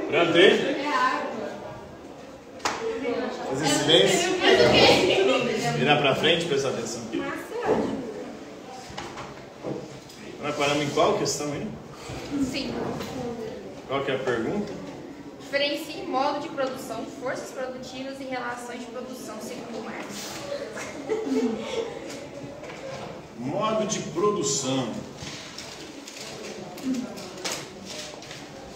Pronto aí? Fazer silêncio. Virar pra frente, prestar atenção. Nós paramos em qual questão aí? Sim. Qual que é a pergunta? Diferencie modo de produção, forças produtivas e relações de produção, segundo Marx. Modo de produção.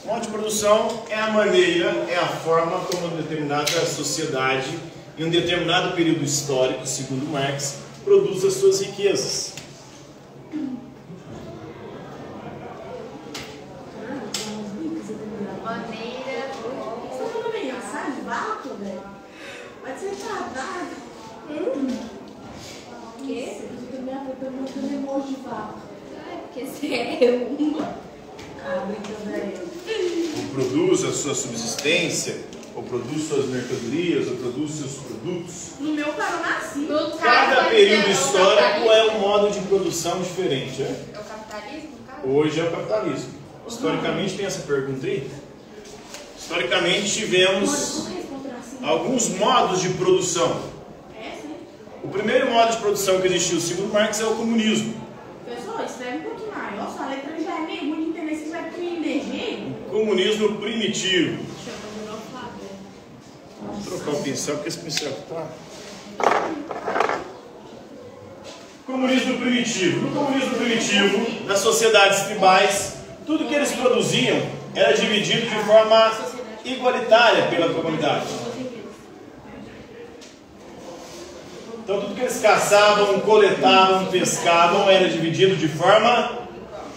Modo de produção é a maneira, é a forma como uma determinada sociedade, em um determinado período histórico, segundo Marx, produz as suas riquezas. Maneira. Pode ser tratado. O quê? Porque você é uma. Ou produz a sua subsistência, ou produz suas mercadorias, ou produz seus produtos. No meu caso, nasci. Cada período histórico é um modo de produção diferente. É? É o capitalismo, no caso? Hoje é o capitalismo. Historicamente tem essa pergunta aí? Historicamente tivemos alguns modos de produção. O primeiro modo de produção que existiu, segundo Marx, é o comunismo. Pessoal, escreve um pouquinho mais. Nossa, a letra já é meio muito entender se vai pro INDG. O comunismo primitivo. Vou trocar o pincel, porque esse pincel aqui tá... Comunismo primitivo. No comunismo primitivo, nas sociedades tribais, tudo que eles produziam era dividido de forma igualitária pela comunidade. Então tudo que eles caçavam, coletavam, pescavam era dividido de forma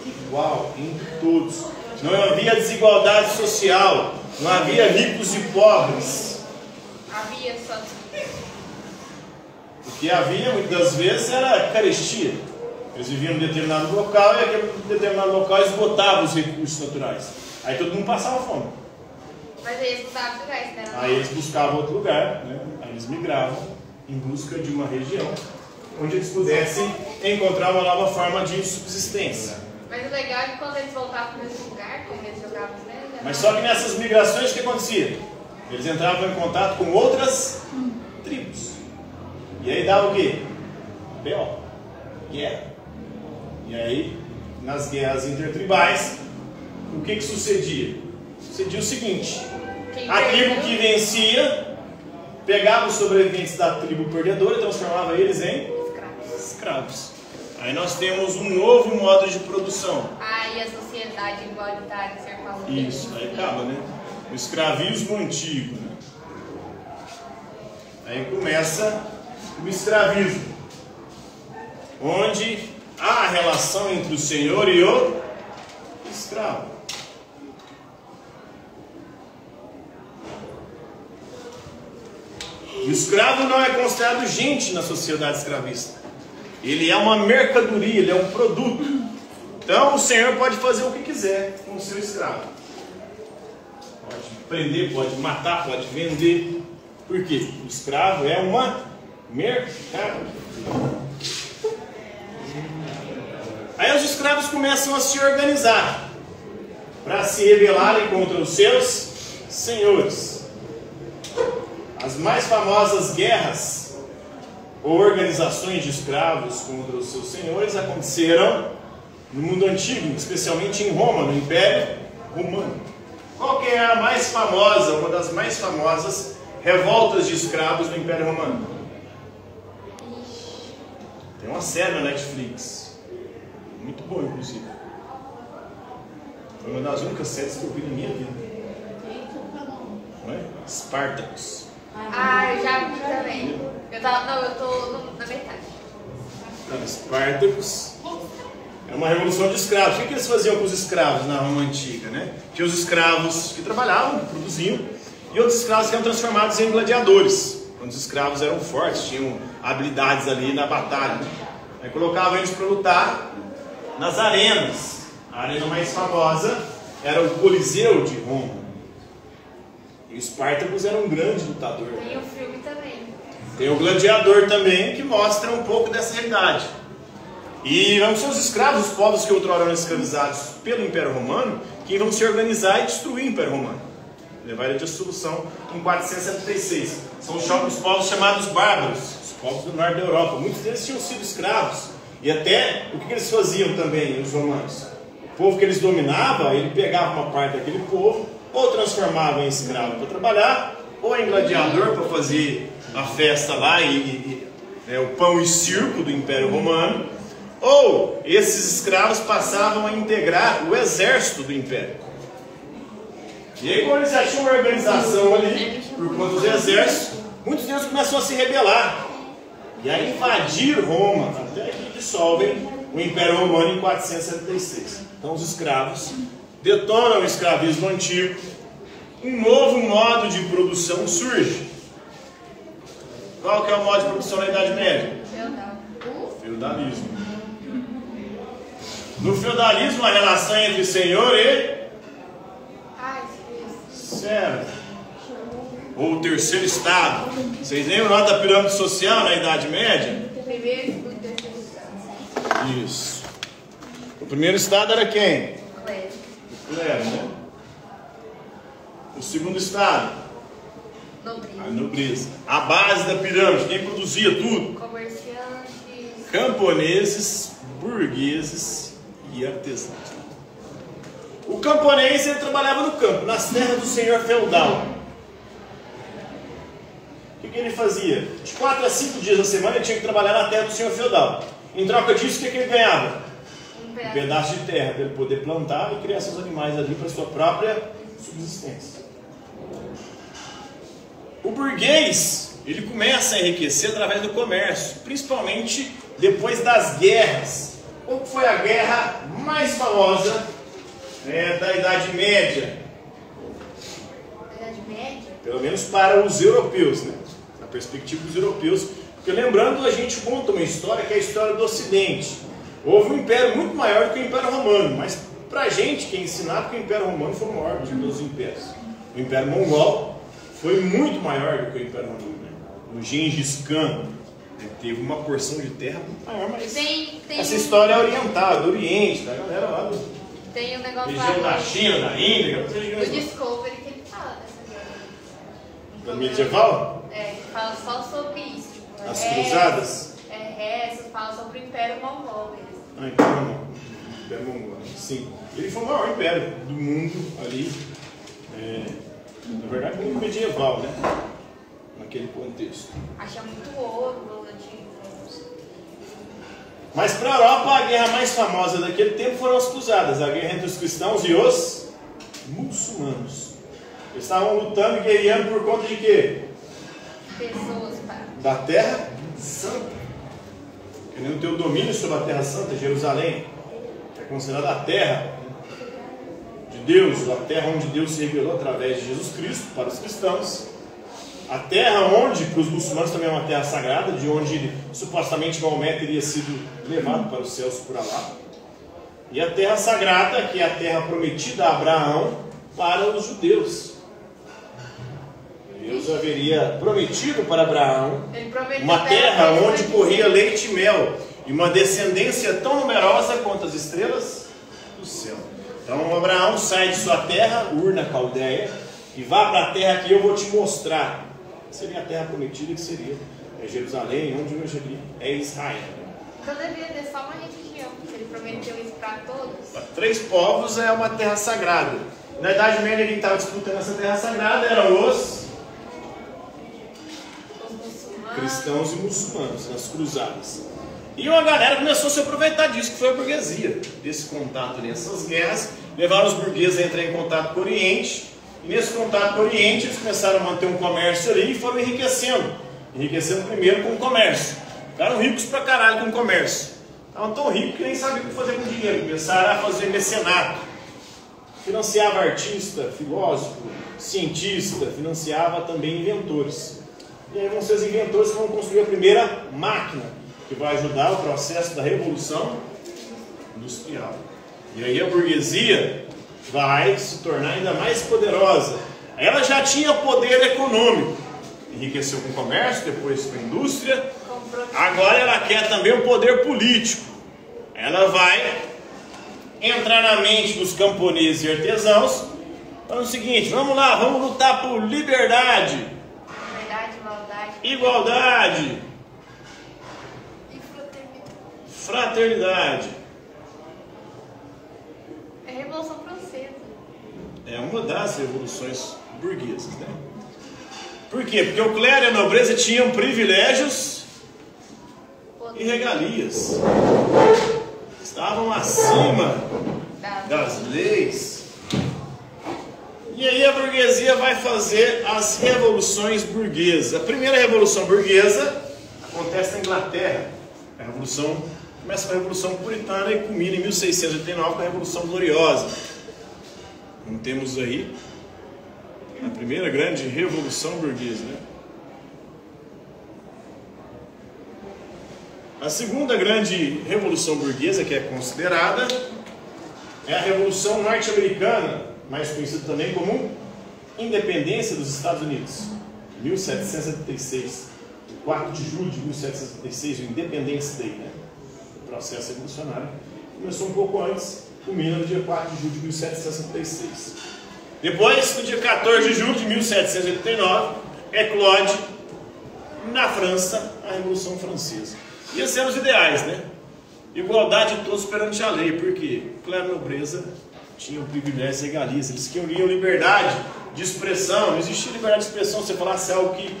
igual em todos. Não havia desigualdade social, não havia ricos e pobres. Havia só. O que havia muitas das vezes era carestia. Eles viviam em determinado local e aquele determinado local esgotava os recursos naturais. Aí todo mundo passava fome. Mas aí eles buscavam lugares, né? Aí eles buscavam outro lugar, né? Aí eles migravam em busca de uma região onde eles pudessem encontrar uma nova forma de subsistência. Mas o legal é que quando eles voltavam para o mesmo lugar, como eles jogavam, né? Mas só que nessas migrações o que acontecia? Eles entravam em contato com outras tribos. E aí dava o quê? B.O. Guerra. E aí, nas guerras intertribais, o que sucedia? Sucedia o seguinte: a tribo que vencia pegava os sobreviventes da tribo perdedora e transformava eles em escravos. Aí nós temos um novo modo de produção. Aí a sociedade igualitária, você falou. Isso, aí acaba, né? O escravismo antigo, né? Aí começa o escravismo, onde há a relação entre o senhor e o escravo. O escravo não é considerado gente na sociedade escravista. Ele é uma mercadoria, ele é um produto. Então o senhor pode fazer o que quiser com o seu escravo. Pode prender, pode matar, pode vender. Por quê? O escravo é uma mercadoria. Aí os escravos começam a se organizar para se rebelarem contra os seus senhores. As mais famosas guerras ou organizações de escravos contra os seus senhores aconteceram no mundo antigo, especialmente em Roma, no Império Romano. Qual que é a mais famosa, uma das mais famosas revoltas de escravos no Império Romano? Tem uma série na Netflix, muito boa inclusive. Foi uma das únicas séries que eu vi na minha vida. Não é? Spartacus. Ah, eu já vi também. Eu tô na metade. Spartacus é uma revolução de escravos. O que eles faziam com os escravos na Roma Antiga, né? Tinha os escravos que trabalhavam, que produziam, e outros escravos que eram transformados em gladiadores. Quando os escravos eram fortes, tinham habilidades ali na batalha. Aí colocavam eles para lutar nas arenas. A arena mais famosa era o Coliseu de Roma. E o Spartacus era um grande lutador. Tem o filme também. Tem o Gladiador também, que mostra um pouco dessa realidade. E não são os escravos, os povos que outrora eram escravizados pelo Império Romano, que vão se organizar e destruir o Império Romano. Levar ele à dissolução em 476. São os povos chamados bárbaros, os povos do norte da Europa. Muitos deles tinham sido escravos. E até, o que eles faziam também, os romanos? O povo que eles dominavam, ele pegava uma parte daquele povo, ou transformava em escravo para trabalhar, ou em gladiador para fazer a festa lá, o pão e circo do Império Romano, ou esses escravos passavam a integrar o exército do Império. E aí, quando eles já tinham uma organização ali, por conta dos exércitos, muitos deles começaram a se rebelar e a invadir Roma, até que dissolvem o Império Romano em 476. Então os escravos detonam o escravismo antigo, um novo modo de produção surge. Qual que é o modo de produção na Idade Média? Feudalismo. No feudalismo, a relação entre senhor e servo, ou o terceiro estado. Vocês lembram lá da pirâmide social na Idade Média? Isso. O primeiro estado era quem? O clero, né? O segundo estado? A nobreza. A base da pirâmide, quem produzia tudo? Comerciantes, camponeses, burgueses e artesãos. O camponês, ele trabalhava no campo, nas terras do senhor feudal. O que ele fazia? De 4 a 5 dias da semana ele tinha que trabalhar na terra do senhor feudal. Em troca disso, o que ele ganhava? Um pedaço de terra para ele poder plantar e criar seus animais ali para sua própria subsistência. O burguês, ele começa a enriquecer através do comércio, principalmente depois das guerras. Qual foi a guerra mais famosa da Idade Média? Idade Média? Pelo menos para os europeus, né? Na perspectiva dos europeus. Porque lembrando, a gente conta uma história que é a história do Ocidente. Houve um império muito maior do que o Império Romano, mas para a gente que é ensinado que o Império Romano foi o maior dos impérios. O Império Mongol foi muito maior do que o Império Romano, né? O Gengis Khan teve uma porção de terra muito maior, mas essa história é oriental, do Oriente, da galera lá do... Tem um negócio região da China, da Índia, do Discovery que ele fala dessa guerra. Da medieval? Ele fala só sobre isso. Tipo, as cruzadas? Fala sobre o Império Mongol mesmo. Ah, então não. Império Mongol, sim. Ele foi o maior império do mundo ali. Na verdade, muito medieval, né? Naquele contexto. Acha muito ouro, antigo. Mas para a Europa, a guerra mais famosa daquele tempo foram as cruzadas, a guerra entre os cristãos e os muçulmanos. Eles estavam lutando e guerreando por conta de quê? Pessoas, da Terra Santa. Querendo ter o domínio sobre a Terra Santa, Jerusalém, que é considerada a terra de Deus, a terra onde Deus se revelou através de Jesus Cristo para os cristãos. A terra onde, para os muçulmanos também é uma terra sagrada, de onde supostamente Maomé teria sido levado para os céus por Alá. E a terra sagrada, que é a terra prometida a Abraão para os judeus. Deus haveria prometido para Abraão uma terra onde corria leite e mel, e uma descendência tão numerosa quanto as estrelas do céu. Então Abraão sai de sua terra, Ur na Caldeia, e vá para a terra que eu vou te mostrar. Seria a terra prometida, que seria Jerusalém, onde hoje ali é Israel. Então deveria ter só uma religião, se ele prometeu isso para todos. Para 3 povos é uma terra sagrada. Na Idade Média, quem estava disputando essa terra sagrada eram os cristãos e muçulmanos, nas cruzadas. E uma galera começou a se aproveitar disso, que foi a burguesia. Desse contato nessas guerras, levaram os burgueses a entrar em contato com o Oriente. E nesse contato com o Oriente, eles começaram a manter um comércio ali e foram enriquecendo. Enriquecendo primeiro com o comércio. Ficaram ricos pra caralho com o comércio. Estavam tão ricos que nem sabiam o que fazer com o dinheiro. Começaram a fazer mecenato. Financiava artista, filósofo, cientista, financiava também inventores. E aí vão ser os inventores que vão construir a primeira máquina, que vai ajudar o processo da revolução industrial. E aí a burguesia vai se tornar ainda mais poderosa. Ela já tinha poder econômico, enriqueceu com o comércio, depois com a indústria. Agora ela quer também o poder político. Ela vai entrar na mente dos camponeses e artesãos, falando o seguinte: vamos lá, vamos lutar por liberdade, Liberdade, igualdade e fraternidade. É a Revolução Francesa. É uma das revoluções burguesas, né? Por quê? Porque o clero e a nobreza tinham privilégios e regalias. Estavam acima das leis. E aí a burguesia vai fazer as revoluções burguesas. A primeira revolução burguesa acontece na Inglaterra. Começa com a Revolução Puritana e culmina em 1689 com a Revolução Gloriosa. Então temos aí a primeira grande revolução burguesa, né? A segunda grande revolução burguesa que é considerada é a Revolução Norte-Americana, mais conhecida também como Independência dos Estados Unidos, 1776, 4 de julho de 1776, o Independence Day, né? O processo revolucionário começou um pouco antes, culmina no dia 4 de julho de 1776. Depois, no dia 14 de julho de 1789, eclode na França a Revolução Francesa. E esses eram os ideais, né? Igualdade de todos perante a lei, porque clero e nobreza tinham privilégios e regalias, eles queriam liberdade de expressão. Não existia liberdade de expressão. Se você falasse algo que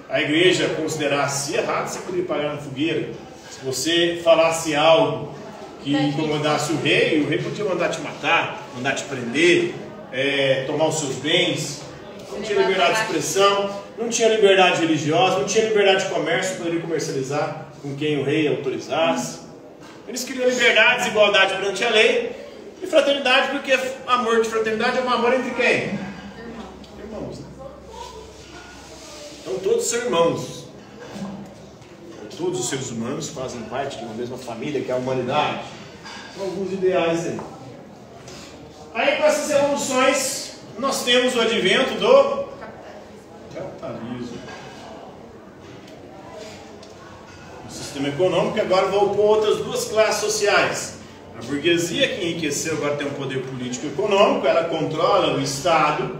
a igreja considerasse errado, você poderia pagar na fogueira. Se você falasse algo que incomodasse o rei podia mandar te matar, mandar te prender, tomar os seus bens. Não tinha liberdade de expressão, não tinha liberdade religiosa, não tinha liberdade de comércio, poderia comercializar com quem o rei autorizasse. Eles queriam liberdade, desigualdade perante a lei e fraternidade, porque amor de fraternidade é um amor entre quem? Irmãos. Né? Então todos são irmãos. Todos os seres humanos fazem parte de uma mesma família, que é a humanidade. São alguns ideais aí. Aí, com essas revoluções, nós temos o advento do capitalismo. O sistema econômico agora voltou a outras duas classes sociais. A burguesia, que enriqueceu, agora tem um poder político e econômico, ela controla o Estado.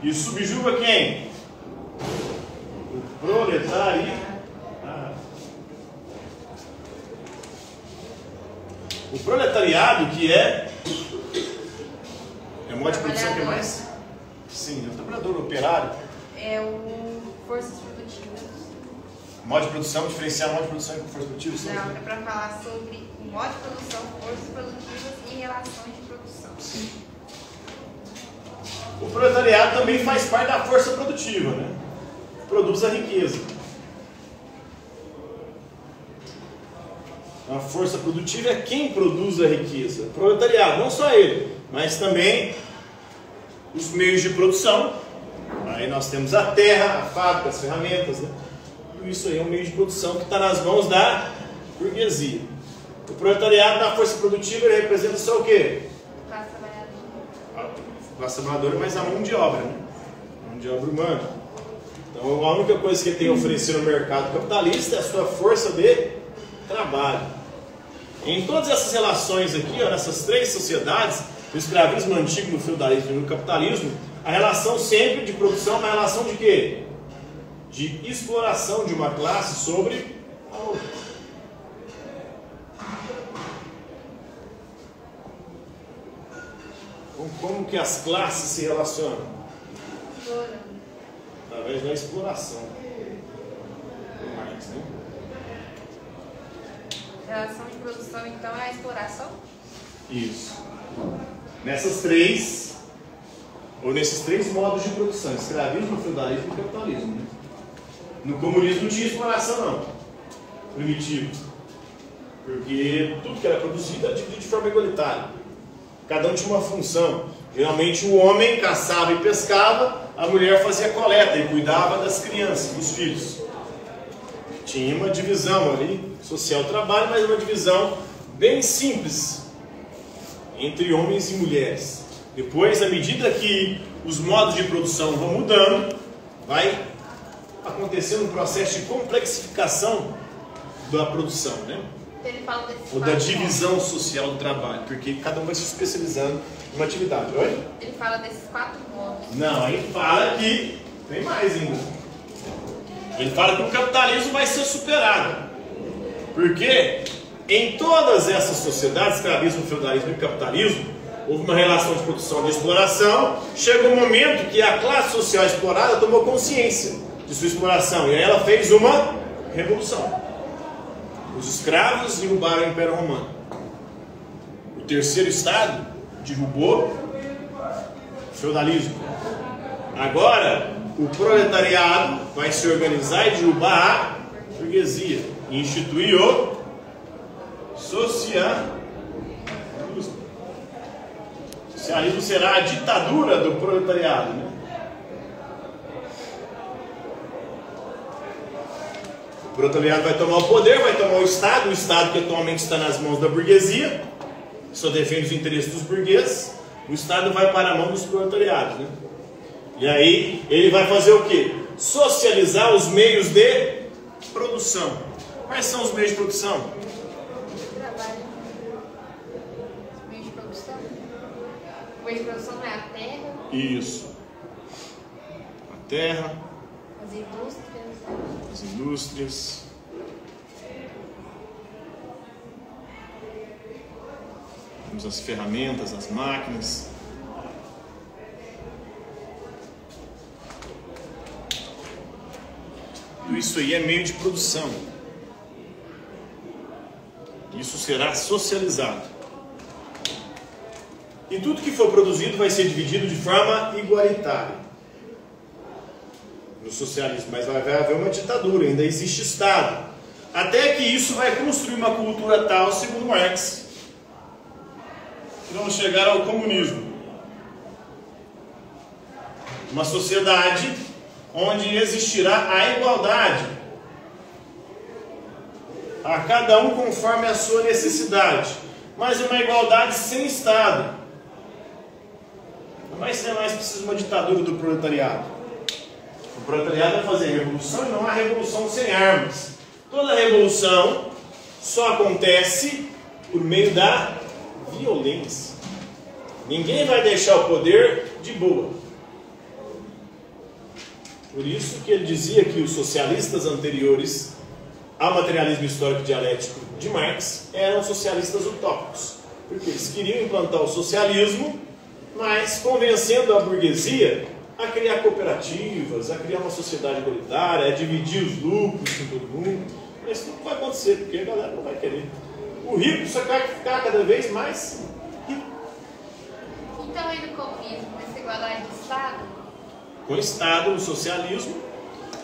E subjuga quem? O proletariado. O proletariado, que é o modo de produção que é mais? Sim, é o trabalhador, o operário. É o forças produtivas. Modo de produção, diferenciar modo de produção e forças produtivas? Não, é para falar sobre o modo de produção, forças produtivas e relações de produção. Sim. O proletariado também faz parte da força produtiva, né? Produz a riqueza. A força produtiva é quem produz a riqueza. O proletariado, não só ele, mas também os meios de produção. Aí nós temos a terra, a fábrica, as ferramentas, né? Tudo isso aí é um meio de produção que está nas mãos da burguesia. O proletariado na força produtiva ele representa só o quê? Classe trabalhadora. A classe trabalhadora, mas a mão de obra, né? A mão de obra humana. Então a única coisa que ele tem a oferecer no mercado capitalista é a sua força de trabalho. Em todas essas relações aqui, ó, nessas três sociedades, no escravismo antigo, no feudalismo e no capitalismo, a relação sempre de produção é uma relação de quê? De exploração de uma classe sobre a outra. Então, como que as classes se relacionam? Através da exploração. Mais, né? Relação de produção, então, é a exploração? Isso. Nesses três modos de produção: escravismo, feudalismo e capitalismo. Né? No comunismo não tinha exploração, não. Primitivo. Porque tudo que era produzido era dividido de forma igualitária. Cada um tinha uma função. Geralmente o homem caçava e pescava, a mulher fazia coleta e cuidava das crianças, dos filhos. Tinha uma divisão ali, social trabalho, mas uma divisão bem simples entre homens e mulheres. Depois, à medida que os modos de produção vão mudando, vai acontecendo um processo de complexificação da produção, né? Ele fala desses Ou da divisão social do trabalho, porque cada um vai se especializando em uma atividade. Oi? Ele fala desses 4 modos. Não, aí fala que tem mais ainda. Ele fala que o capitalismo vai ser superado. Porque em todas essas sociedades, escravismo, feudalismo e capitalismo, houve uma relação de produção e de exploração. Chega um momento que a classe social explorada tomou consciência de sua exploração. E aí ela fez uma revolução. Os escravos derrubaram o Império Romano. O terceiro estado derrubou o feudalismo. Agora, o proletariado vai se organizar e derrubar a burguesia. E instituir o socialismo. O socialismo será a ditadura do proletariado, né? O proletariado vai tomar o poder, vai tomar o Estado que atualmente está nas mãos da burguesia, só defende os interesses dos burgueses. O Estado vai para a mão dos proletariados, né? E aí ele vai fazer o quê? Socializar os meios de produção. Quais são os meios de produção? Trabalho. Os meios de produção. O meio de produção não é a terra. Isso. A terra. As indústrias. As indústrias. Temos as ferramentas, as máquinas. Tudo isso aí é meio de produção. Isso será socializado. E tudo que for produzido vai ser dividido de forma igualitária. No socialismo, mas vai haver uma ditadura, ainda existe Estado. Até que isso vai construir uma cultura tal, segundo Marx, que vamos chegar ao comunismo. Uma sociedade onde existirá a igualdade, a cada um conforme a sua necessidade, mas uma igualdade sem Estado. Não vai ser mais preciso uma ditadura do proletariado. O proletariado vai fazer revolução e não há revolução sem armas. Toda revolução só acontece por meio da violência. Ninguém vai deixar o poder de boa. Por isso que ele dizia que os socialistas anteriores ao materialismo histórico dialético de Marx eram socialistas utópicos. Porque eles queriam implantar o socialismo, mas convencendo a burguesia a criar cooperativas, a criar uma sociedade igualitária, a dividir os lucros com todo mundo. Mas isso não vai acontecer, porque a galera não vai querer. O rico só quer ficar cada vez mais rico. Então, aí no comunismo, essa igualdade de Estado? Com Estado, no socialismo,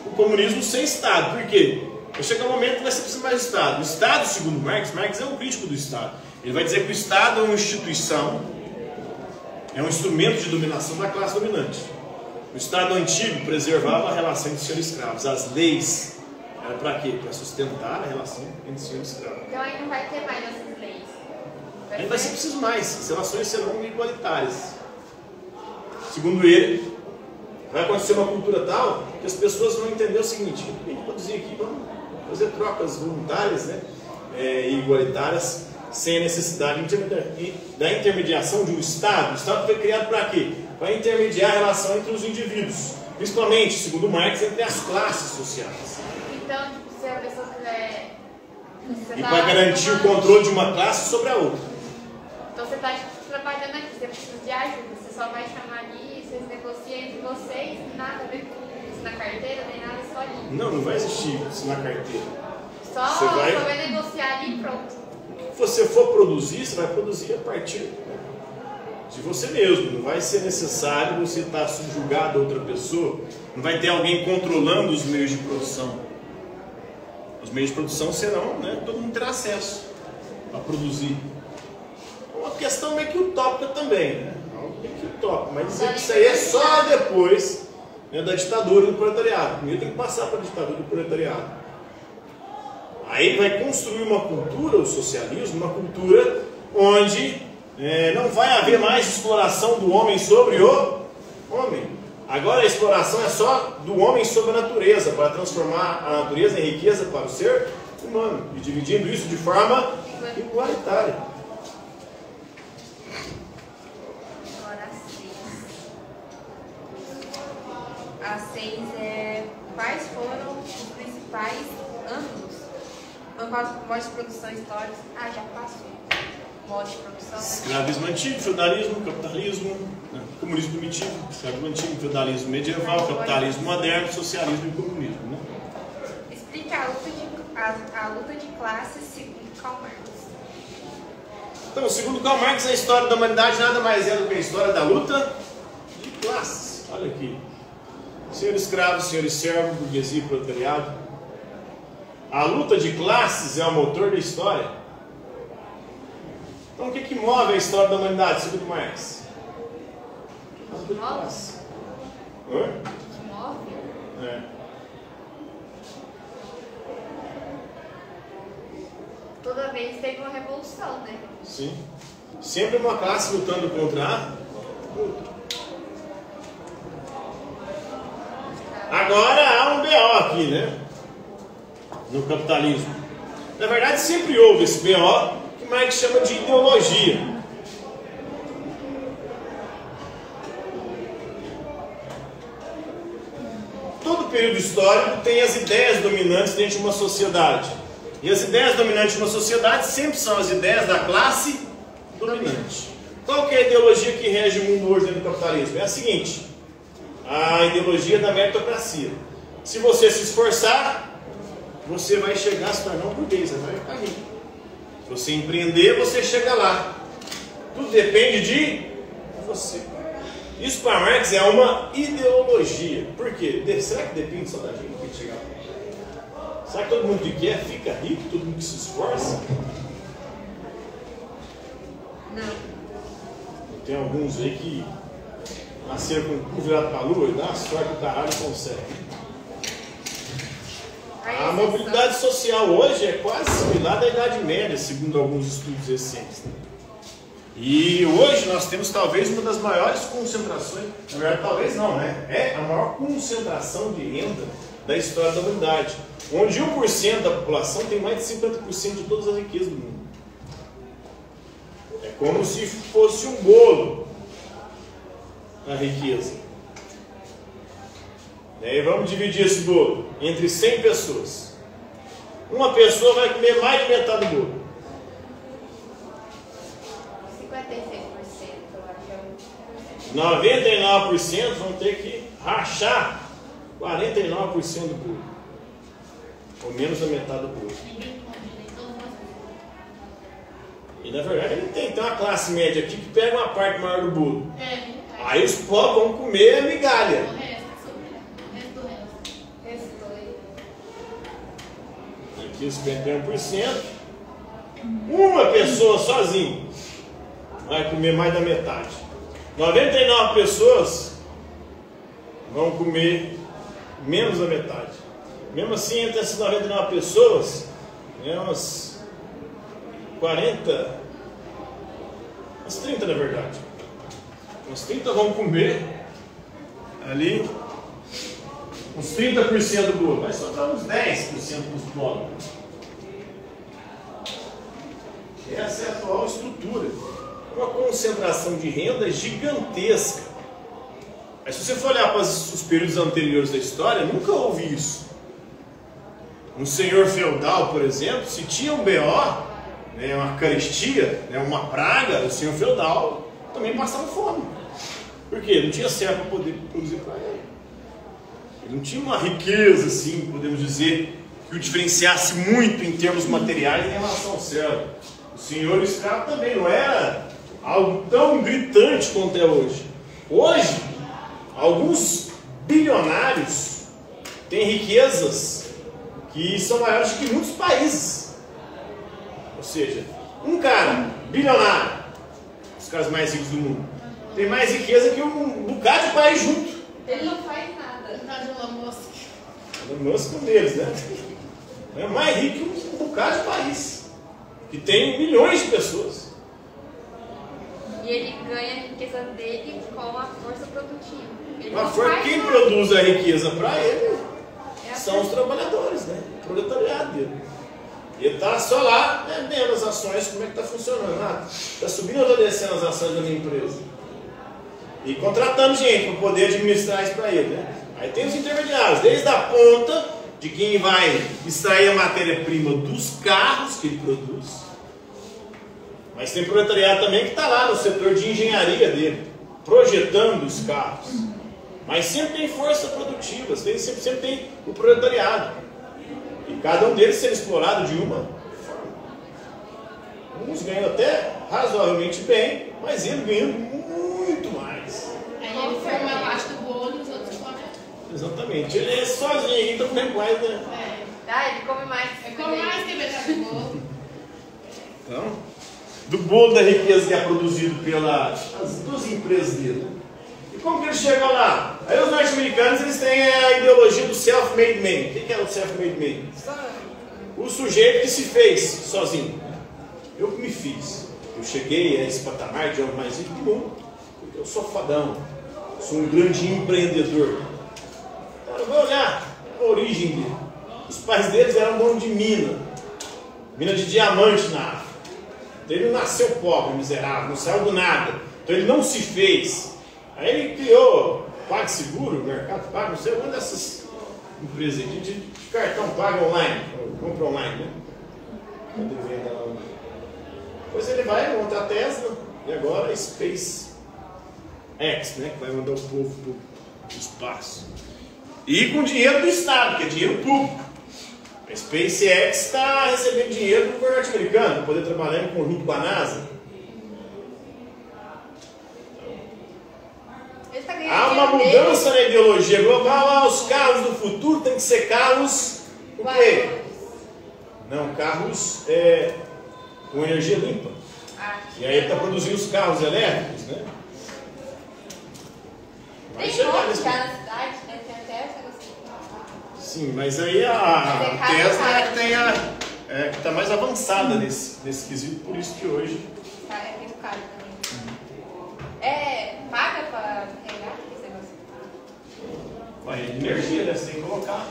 o comunismo sem Estado. Por quê? Vai chegar um momento que vai ser preciso mais Estado. O Estado, segundo Marx é um crítico do Estado. Ele vai dizer que o Estado é uma instituição, é um instrumento de dominação da classe dominante. O Estado antigo preservava a relação entre senhor e escravos. As leis eram para quê? Para sustentar a relação entre senhor e escravo. Então aí não vai ter mais essas leis. Aí vai ser preciso mais. As relações serão igualitárias. Segundo ele, vai acontecer uma cultura tal que as pessoas vão entender o seguinte: a gente produzir aqui, vamos fazer trocas voluntárias, né, e igualitárias, sem a necessidade da intermediação de um Estado. O Estado foi criado para quê? Para intermediar a relação entre os indivíduos, principalmente, segundo Marx, entre as classes sociais. Então, tipo, se a pessoa quiser... E para garantir o controle de uma classe sobre a outra. Então você está trabalhando aqui, você precisa de ajuda, você só vai chamar ali, vocês negociam entre vocês, nada a ver com isso na carteira, nem nada, só ali. Não vai existir isso na carteira. Só vai negociar ali e pronto. Se você for produzir, você vai produzir a partir de você mesmo. Não vai ser necessário você estar subjugado a outra pessoa. Não vai ter alguém controlando os meios de produção. Os meios de produção serão, né, todo mundo terá acesso a produzir. Uma questão meio que utópica também, né? Meio que utópica, mas dizer que isso aí é só depois, né, da ditadura do proletariado. Primeiro tem que passar para a ditadura do proletariado. Aí vai construir uma cultura, o socialismo, uma cultura onde não vai haver mais exploração do homem sobre o homem. Agora a exploração é só do homem sobre a natureza, para transformar a natureza em riqueza para o ser humano, e dividindo isso de forma igualitária. Agora a 6 é quais foram os principais âmbitos no modo de produção históricos? Ah, já passou. Modo de produção. Escravismo antigo, feudalismo, capitalismo, comunismo primitivo, escravismo antigo, feudalismo medieval, capitalismo moderno, socialismo e comunismo. Né? Explica a luta de classes segundo Karl Marx. Então, segundo Karl Marx, a história da humanidade nada mais é do que a história da luta de classes. Olha aqui. Senhor escravo, senhor servo, burguesia e proletariado. A luta de classes é o motor da história. Então, o que move a história da humanidade, segundo Marx? A luta de classes. Hã? Que move? É. Toda vez teve uma revolução, né? Sim. Sempre uma classe lutando contra a outra. Agora há um BO aqui, né? No capitalismo. Na verdade, sempre houve esse BO que Marx chama de ideologia. Todo período histórico tem as ideias dominantes dentro de uma sociedade. E as ideias dominantes de uma sociedade sempre são as ideias da classe dominante. Qual que é a ideologia que rege o mundo hoje dentro do capitalismo? É a seguinte: a ideologia da meritocracia. Se você se esforçar, você vai chegar a se tornar um burguês, você vai ficar rico. Se você empreender, você chega lá. Tudo depende de você. Isso para Marx é uma ideologia. Por quê? Será que depende só da gente para chegar lá? Será que todo mundo que quer fica rico? Todo mundo que se esforça? Não. Tem alguns aí que nasceram com o cu virado para a lua e dá uma sorte do caralho e consegue. A mobilidade social hoje é quase similar à Idade Média, segundo alguns estudos recentes. Né? E hoje nós temos talvez uma das maiores concentrações, na verdade talvez não, né? É a maior concentração de renda da história da humanidade, onde 1% da população tem mais de 50% de todas as riquezas do mundo. É como se fosse um bolo a riqueza. E aí vamos dividir esse bolo entre 100 pessoas. Uma pessoa vai comer mais de metade do bolo. 56%, eu acho que é 99% vão ter que rachar 49% do bolo. Ou menos da metade do bolo. E na verdade ele tem uma classe média aqui que pega uma parte maior do bolo. Aí os pobres vão comer a migalha. Aqui os 51%. Uma pessoa sozinha vai comer mais da metade. 99 pessoas vão comer menos da metade. Mesmo assim, entre essas 99 pessoas, umas 40, umas 30 na verdade. Uns 30 vão comer ali uns 30% do bolo. Vai sobrar uns 10% dos pobres. Essa é a atual estrutura. Uma concentração de renda gigantesca. Mas se você for olhar para os períodos anteriores da história, nunca houve isso. Um senhor feudal, por exemplo, se tinha um BO, né, uma carestia, né, uma praga, o senhor feudal também passava fome. Por quê? Não tinha servo para poder produzir para ele. Ele não tinha uma riqueza, assim, podemos dizer, que o diferenciasse muito em termos materiais em relação ao servo. O senhor e o escravo também não era algo tão gritante quanto é hoje. Hoje, alguns bilionários têm riquezas que são maiores que muitos países. Ou seja, um cara bilionário, os caras mais ricos do mundo, tem mais riqueza que um bocado de país junto. Ele não faz nada. Elon Musk. Elon Musk é um deles, né? É mais rico que um bocado de país, que tem milhões de pessoas. E ele ganha a riqueza dele com a força produtiva. Quem produz a riqueza para ele são os trabalhadores, né? O proletariado dele. Ele está só lá vendo as ações, como é que está funcionando. Está subindo ou está descendo as ações da minha empresa? E contratando gente para poder administrar isso para ele, né? Aí tem os intermediários, desde a ponta de quem vai extrair a matéria-prima dos carros que ele produz. Mas tem proletariado também que está lá no setor de engenharia dele, projetando os carros. Mas sempre tem força produtiva, sempre tem o proletariado. E cada um deles sendo explorado de uma forma. Uns ganham até razoavelmente bem, mas ele ganhando muito mais. Aí ele forma a parte do bolo e os outros comem. Exatamente. Ele é sozinho aí, então não mais, né? Ele come mais. Ele come mais que metade do bolo. Então, do bolo da riqueza que é produzido pelas duas empresas dele. E como que ele chegou lá? Aí os norte-americanos eles têm a ideologia do self-made man. O que é o self-made man? O sujeito que se fez sozinho. Eu que me fiz. Eu cheguei a esse patamar de homem mais rico do mundo, porque eu sou fodão. Sou um grande empreendedor. Então eu vou olhar a origem dele. Os pais deles eram donos de mina de diamante na África. Então ele nasceu pobre, miserável, não saiu do nada. Então ele não se fez. Aí ele criou PagSeguro, Mercado Pago, não sei uma dessas empresas aqui de cartão pago online, compra online, né? Depois ele vai montar a Tesla e agora SpaceX, né? Que vai mandar o povo para o espaço. E com dinheiro do Estado, que é dinheiro público. A SpaceX está recebendo dinheiro do governo norte-americano para poder trabalhar em conjunto com a NASA. Há uma mudança na ideologia global. Os carros do futuro têm que ser carros o quê? Não, carros com energia limpa. E aí ele está produzindo os carros elétricos, né? Vai chegar nesse ponto. Sim, mas aí a Tesla é que tem que está mais avançada nesse quesito, por isso que hoje. É muito caro também. Paga para carregar esse negócio? Vai, energia, né? Você tem que colocar.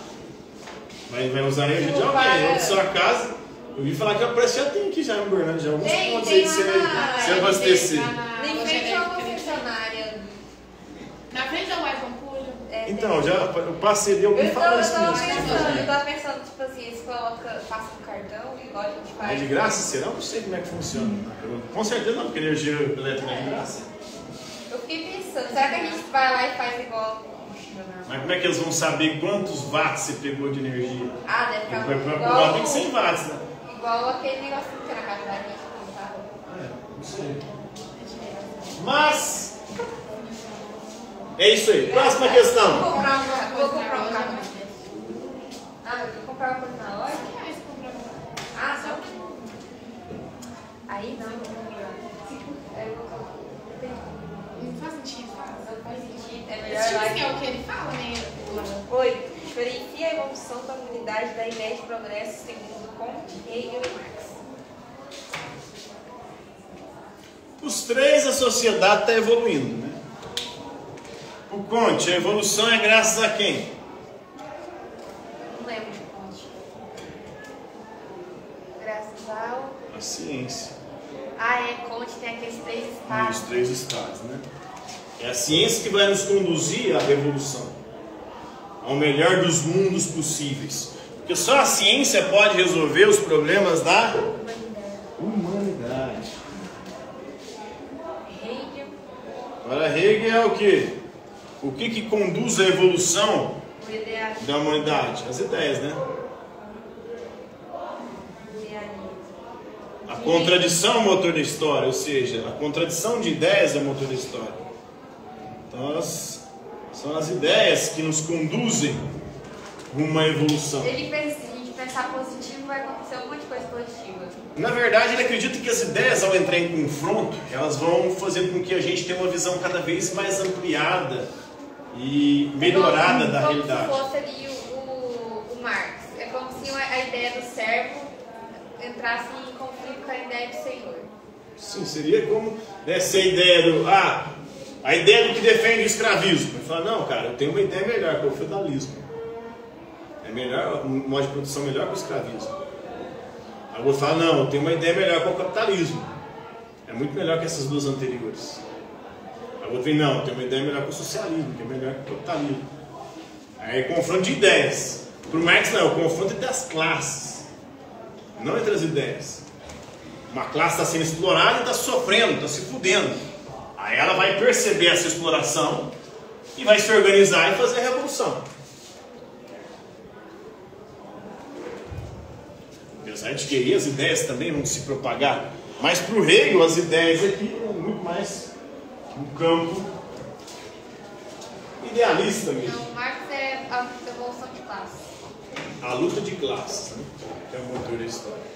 Vai usar energia de alguém, ou de sua casa. Eu vi falar que o preço já tem aqui já no Bernardo, já alguns pontos aí de você abastecer. Nem frente a uma concessionária. Na frente da White Pampulha. Então, eu passei de alguém falando isso mesmo. Eu tava pensando, tipo assim, eles passam o cartão, igual a gente faz. É de graça? Será? Eu não sei como é que funciona. Com certeza não, porque energia elétrica é de graça. Eu fiquei pensando, será que a gente vai lá e faz igual? Mas como é que eles vão saber quantos watts você pegou de energia? Deve ficar igual tem 100 watts, né? Igual aquele negocinho que tem na casa da gente, tá? Não sei. Mas é isso aí. Próxima questão. Vou comprar um carro. Eu vou comprar uma coisa na loja? Só? Aí não. Não faz sentido. Não faz sentido. É Esse melhor tipo é o que ele fala, né? 8. Verifique a evolução da humanidade da ideia de progresso segundo Comte, Hegel e Marx. Os três, a sociedade está evoluindo, né? O Comte, a evolução é graças a quem? Não lembro de Comte. Graças ao... A ciência. Comte tem aqueles 3 estados. Os 3 estados, né? É a ciência que vai nos conduzir à revolução, ao melhor dos mundos possíveis. Porque só a ciência pode resolver os problemas da humanidade. Hegel. Agora, Hegel é o quê? O que conduz à evolução da humanidade? As ideias, né? A contradição é o motor da história, ou seja, a contradição de ideias é o motor da história. Então, são as ideias que nos conduzem rumo à evolução. Ele pensa, se a gente pensar positivo, vai acontecer um monte de coisa positiva. Na verdade, ele acredita que as ideias, ao entrar em confronto, elas vão fazer com que a gente tenha uma visão cada vez mais ampliada e melhorada da realidade. Como se fosse ali o Marx. É como se a ideia do servo entrasse em conflito com a ideia do Senhor. Sim, seria como se a ideia do... a ideia do que defende o escravismo. Ele fala, não, cara, eu tenho uma ideia melhor, que é o feudalismo. É melhor, um modo de produção melhor que o escravismo. Aí o outro fala, não, eu tenho uma ideia melhor com o capitalismo. É muito melhor que essas duas anteriores. Aí o outro vem, não, eu tenho uma ideia melhor que o socialismo, que é melhor que o capitalismo. Aí confronto de ideias. Para o Marx não, é o confronto entre as classes, não entre as ideias. Uma classe está sendo explorada e está sofrendo, está se fudendo. Aí ela vai perceber essa exploração e vai se organizar e fazer a revolução. Apesar de que aí as ideias também vão se propagar. Mas para o Hegel as ideias aqui é muito mais no campo idealista mesmo. Então, Marx é a evolução de classe. A luta de classes, né? Que é o motor da história.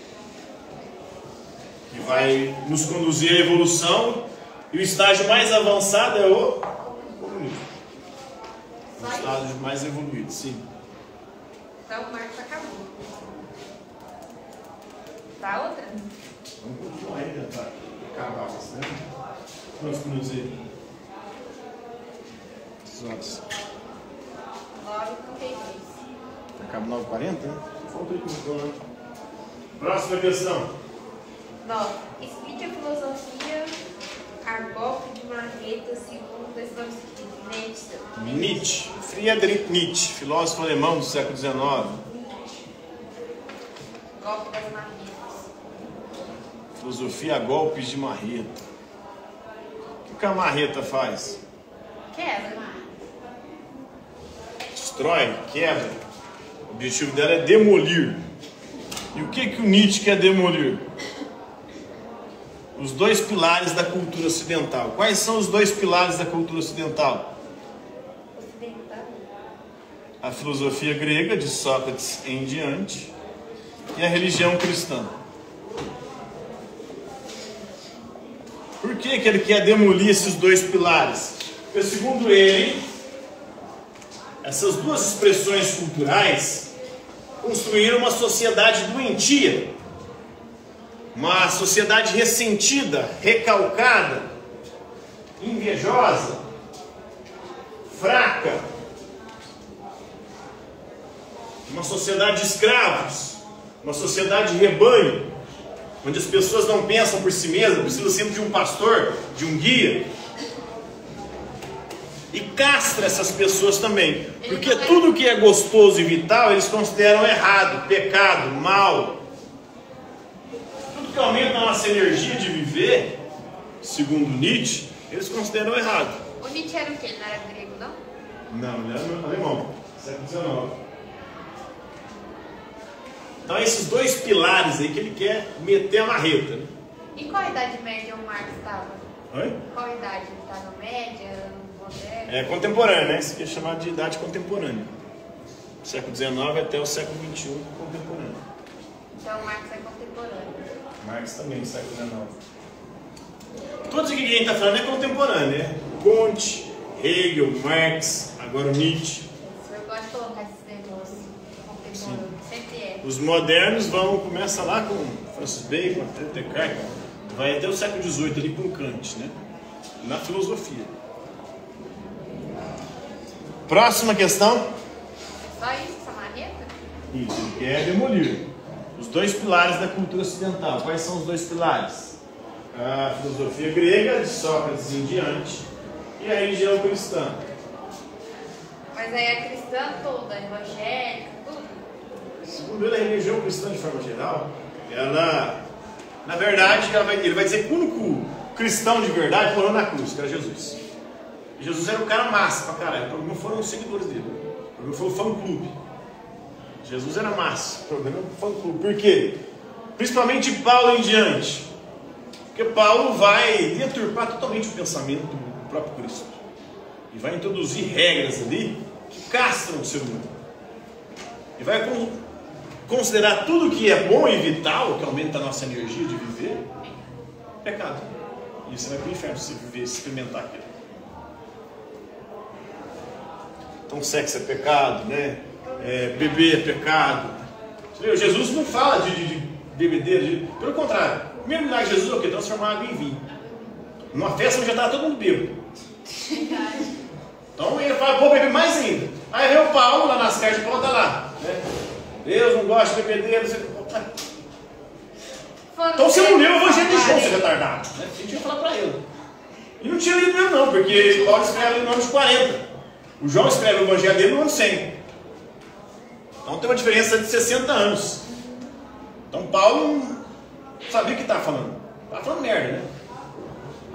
Que vai nos conduzir à evolução. E o estágio mais avançado é o comunismo. O estágio mais evoluído, sim. Então, Marx acabou. Tá outra? Vamos continuar ainda, tá? Acabar, né? Quantos minutos aí? 9h32. Acaba 9h40, né? Falta 8 minutos, né? Próxima questão. 9. Explique a filosofia a golpe de marreta segundo esse nome escrito. Nietzsche. Friedrich Nietzsche, filósofo alemão do século XIX. Golpe das marretas. Filosofia a golpes de marreta. O que a marreta faz? Quebra. Destrói, quebra. O objetivo dela é demolir. E o que o Nietzsche quer demolir? Os dois pilares da cultura ocidental. Quais são os dois pilares da cultura ocidental? A filosofia grega, de Sócrates em diante, e a religião cristã. Por que ele quer demolir esses dois pilares? Porque, segundo ele, essas duas expressões culturais construíram uma sociedade doentia, uma sociedade ressentida, recalcada, invejosa, fraca, uma sociedade de escravos, uma sociedade de rebanho, onde as pessoas não pensam por si mesmas, precisam sempre de um pastor, de um guia. E castra essas pessoas também, porque tudo que é gostoso e vital eles consideram errado, pecado, mal. Tudo que aumenta a nossa energia de viver, segundo Nietzsche, eles consideram errado. O Nietzsche era o quê? Ele não era grego, não? Não, ele era alemão, século XIX. Então esses dois pilares aí que ele quer meter a marreta. Né? E qual idade média o Marx estava? Oi? Qual idade? Ele estava média, moderna? É contemporânea, né? Isso aqui é chamado de idade contemporânea. Século XIX até o século XXI, contemporâneo. Então Marx é contemporâneo. Marx também, século XIX. Todos aqui que a gente está falando é contemporâneo, né? Kant, Hegel, Marx, agora o Nietzsche. O senhor gosta de colocar esses negócios contemporâneos? Sempre é. Os modernos começa lá com Francis Bacon, até Descartes, vai até o século XVIII ali com Kant, né? Na filosofia. Próxima questão. Só isso, essa marreta? Isso, ele quer demolir os dois pilares da cultura ocidental. Quais são os dois pilares? A filosofia grega, de Sócrates em diante, e a religião cristã. Mas aí a cristã toda, evangélica, tudo? Segundo ele, a religião cristã, de forma geral, ela, na verdade, ele vai dizer que o único cristão de verdade morou na cruz, que era Jesus. Jesus era um cara massa pra caralho, o problema foram os seguidores dele, o problema foi o fã-clube. Jesus era massa, o problema é o fã-clube. Por quê? Principalmente de Paulo em diante. Porque Paulo vai deturpar totalmente o pensamento do próprio Cristo. E vai introduzir regras ali que castram o ser humano. E vai considerar tudo que é bom e vital, que aumenta a nossa energia de viver, pecado. E você vai para o inferno se viver, se experimentar aquilo. Então sexo é pecado, né? Beber é pecado. Jesus não fala de bebedeira, pelo contrário, o primeiro milagre de Jesus é o quê? Transformar água em vinho. Numa festa onde já estava todo mundo bêbado. Então ele fala, vou beber mais ainda. Aí vem o Paulo lá nas cartas de Paulo, tá lá, né? Deus não gosta de bebedeira, Então você não leu o Evangelho de João, seu retardado. Né? A gente ia falar para ele. E não tinha lido mesmo não, porque Paulo escreve no ano de 40. O João escreve o Evangelho dele no ano 100. Então tem uma diferença de 60 anos. Então Paulo não sabia o que estava falando. Estava falando merda, né?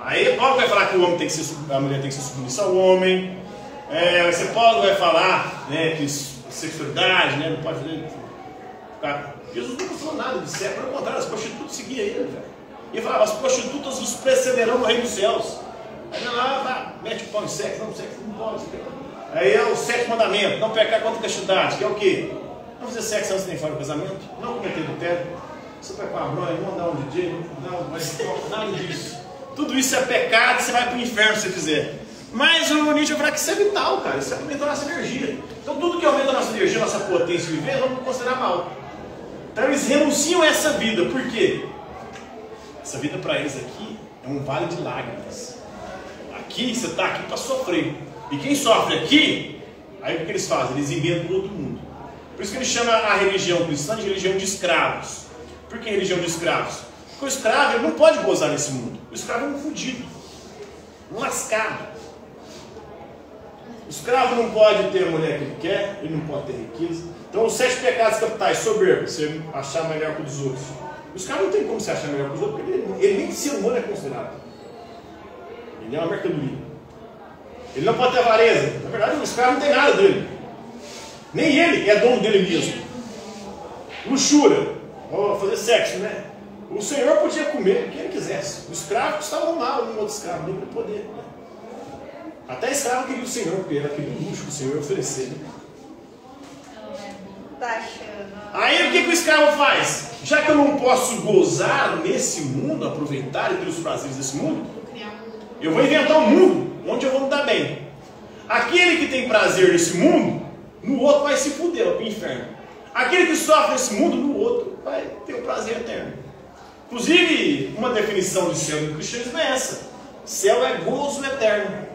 Aí Paulo vai falar que o homem tem que ser, a mulher tem que ser submissa ao homem. Paulo vai falar, né, que sexualidade, né, não pode fazer. Jesus nunca falou nada de sexo, pelo contrário, as prostitutas seguiam ele, velho. E ele falava, as prostitutas os precederão no reino dos céus. Aí lá, mete o pau em sexo, não pode. Aí é o 7º mandamento, não pecar contra a castidade, que é o quê? Não fazer sexo antes nem fora do casamento, não cometer adultério, você vai para a bronha, não dar um DJ, nada disso. Tudo isso é pecado, você vai para o inferno se você fizer. Mas o Nietzsche vai falar que isso é vital, cara, isso aumenta a nossa energia. Então tudo que aumenta a nossa energia, a nossa potência de viver, vamos considerar mal. Então eles renunciam a essa vida, por quê? Essa vida para eles aqui é um vale de lágrimas. Aqui, você está aqui para sofrer. E quem sofre aqui, aí o que eles fazem? Eles inventam outro mundo. Por isso que ele chama a religião cristã de religião de escravos. Por que religião de escravos? Porque o escravo ele não pode gozar nesse mundo. O escravo é um fudido, um lascado. O escravo não pode ter a mulher que ele quer, ele não pode ter riqueza. Então os 7 pecados capitais, soberbo, você achar melhor que os outros. O escravo não tem como se achar melhor que os outros, porque ele nem ser humano é considerado. Ele é uma mercadoria. Ele não pode ter avareza. Na verdade, o escravo não tem nada dele. Nem ele é dono dele mesmo. Luxúria. Fazer sexo, né? O senhor podia comer o que ele quisesse. O escravo custava mal um outro escravo, nem para poder. Né? Até escravo queria o senhor, porque era aquele luxo que o senhor oferecer. Né? Tá achando. Aí o que o escravo faz? Já que eu não posso gozar nesse mundo, aproveitar e ter os prazeres desse mundo, eu vou inventar um mundo onde eu vou me dar bem. Aquele que tem prazer nesse mundo, no outro vai se fuder, vai para o inferno. Aquele que sofre nesse mundo, no outro vai ter o prazer eterno. Inclusive, uma definição de céu do cristianismo é essa: céu é gozo eterno.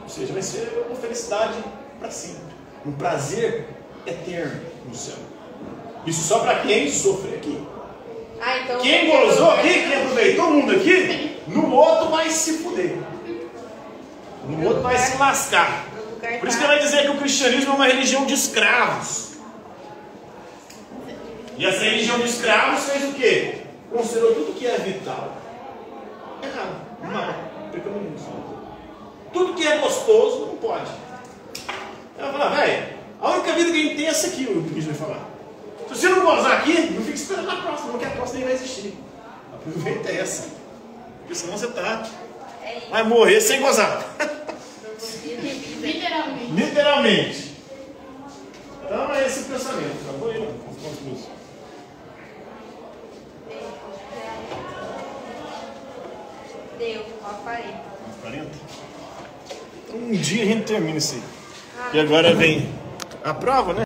Ou seja, vai ser uma felicidade para sempre, um prazer eterno no céu. Isso só para quem sofre aqui. Então, quem gozou aqui, quem aproveitou o mundo aqui, no outro vai se fuder. No outro vai se lascar. Por isso que ele vai dizer que o cristianismo é uma religião de escravos. E essa religião de escravos fez o quê? Considerou tudo que é vital errado, mal, pecaminoso. Tudo que é gostoso não pode. Ela vai falar, velho, a única vida que a gente tem é essa aqui, o que a gente vai falar. Se você não gozar aqui, não fica esperando a próxima, porque a próxima nem vai existir. Aproveita essa. Porque senão você vai morrer sem gozar. Literalmente. Literalmente. Então é esse o pensamento. Acabou aí, não? Deu, 40. 40? Um dia a gente termina isso aí. E agora vem a prova, né?